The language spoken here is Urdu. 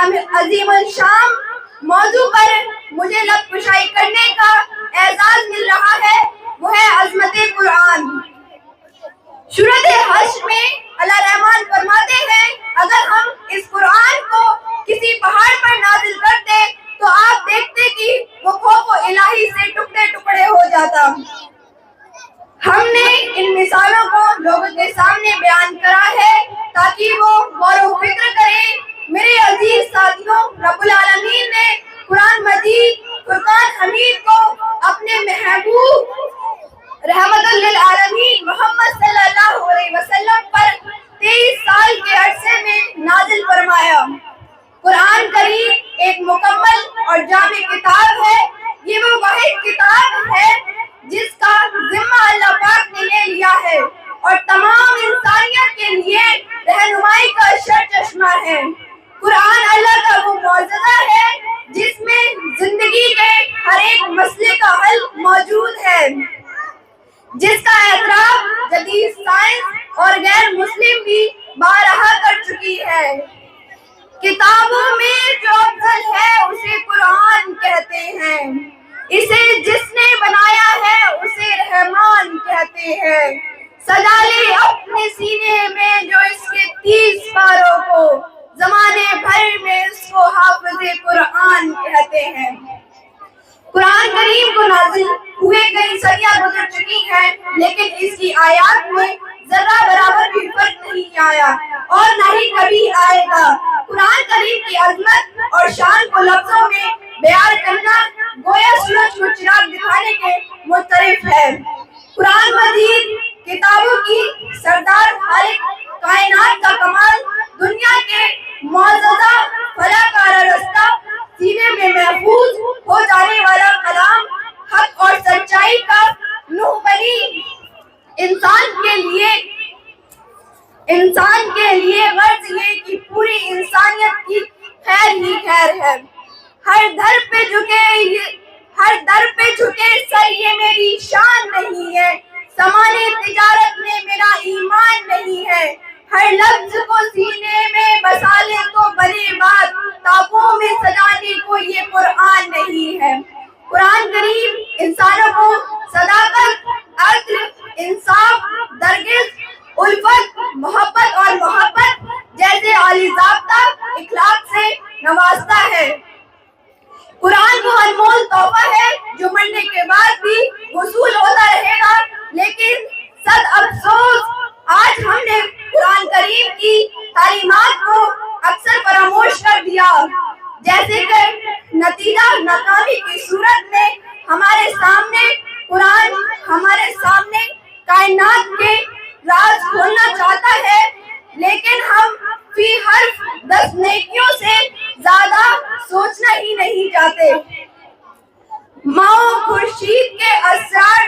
عظیم الشان موضوع پر مجھے لب کشائی کرنے کا اعزاز مل رہا ہے، وہ ہے عظمت قرآن۔ سورۃ حشر میں اللہ رحمان فرماتے ہیں، اگر ہم اس قرآن کو کسی پہاڑ پر نازل کرتے تو آپ دیکھتے کہ وہ خوف و الہی سے ٹکڑے ٹکڑے ہو جاتا۔ ہم نے ان مثالوں کو لوگوں کے سامنے بیان کرا ہے تاکہ وہ غور و فکر کریں۔ میرے عزیز ساتھیوں، رب العالمین نے قرآن مجید فرقان حمید کو اپنے محبوب رحمت للعالمین محمد صلی اللہ علیہ وسلم پر 23 سال کے عرصے میں نازل فرمایا۔ قرآن کریم ایک مکمل اور جامع کتاب ہے۔ یہ وہ واحد کتاب ہے جس کا ذمہ اللہ پاک نے لے لیا ہے اور تمام انسانیت کے لیے رہنمائی کا سرچشمہ ہے۔ قرآن اللہ کا وہ معجزہ ہے جس میں زندگی کے ہر ایک مسئلے کا حل موجود ہے، جس کا اعتراف جدید سائنس اور غیر مسلم بھی بارہا کر چکی ہے۔ کتابوں میں جو افضل ہے اسے قرآن کہتے ہیں، اسے جس نے بنایا ہے اسے رحمان کہتے ہیں۔ سجا لے اپنے سینے میں جو اس کے 30 پاروں کو، زمانے بھر میں اس کو حافظ قرآن کہتے ہیں۔ قرآن کریم کو نازل ہوئے کئی صدیاں گزر چکی ہیں، لیکن اس کی آیات میں ذرہ برابر بھی فرق نہیں آیا اور نہ ہی کبھی آئے گا۔ قرآن کریم کی عظمت اور شان کو لفظوں میں بیان کرنا گویا سورج کو چراغ دکھانے کے مترادف ہے۔ قرآن مجید کتابوں کی سردار، خالق کائنات کا کمال، دنیا کے معجزہ، فلاح کا رستہ، سینے میں محفوظ ہو جانے والا کلام، حق اور سچائی کا نور بنی انسان کے لیے غرض یہ کہ پوری انسانیت کی خیر ہی خیر ہے۔ ہر در پہ جھکے سر یہ میری شان نہیں ہے، سامانے تجارت میں میرا ایمان نہیں ہے۔ ہر لفظ کو سینے میں بسا لے تو بنے بات، تابوں میں سجانے کو یہ قرآن نہیں ہے۔ قرآن کریم انسانوں کو صداقت، عدل، انصاف، درگزر، الفت، محبت اور محبت جیسے عالی ضابطہ اخلاق سے نوازتا ہے۔ قرآن وہ انمول تحفہ ہے جو مرنے کے بعد بھی وصول ہوتا رہے گا، لیکن صد افسوس آج ہم نے قرآن کریم کی تعلیمات کو اکثر فراموش کر دیا، جیسے کہ نتیجہ ناکامی کی صورت میں ہمارے سامنے قرآن ہمارے سامنے کائنات کے راز کھولنا چاہتا ہے، لیکن ہم فی حرف 10 نیکیوں سے زیادہ سوچنا ہی نہیں چاہتے۔ ماؤں خورشید کے اسرار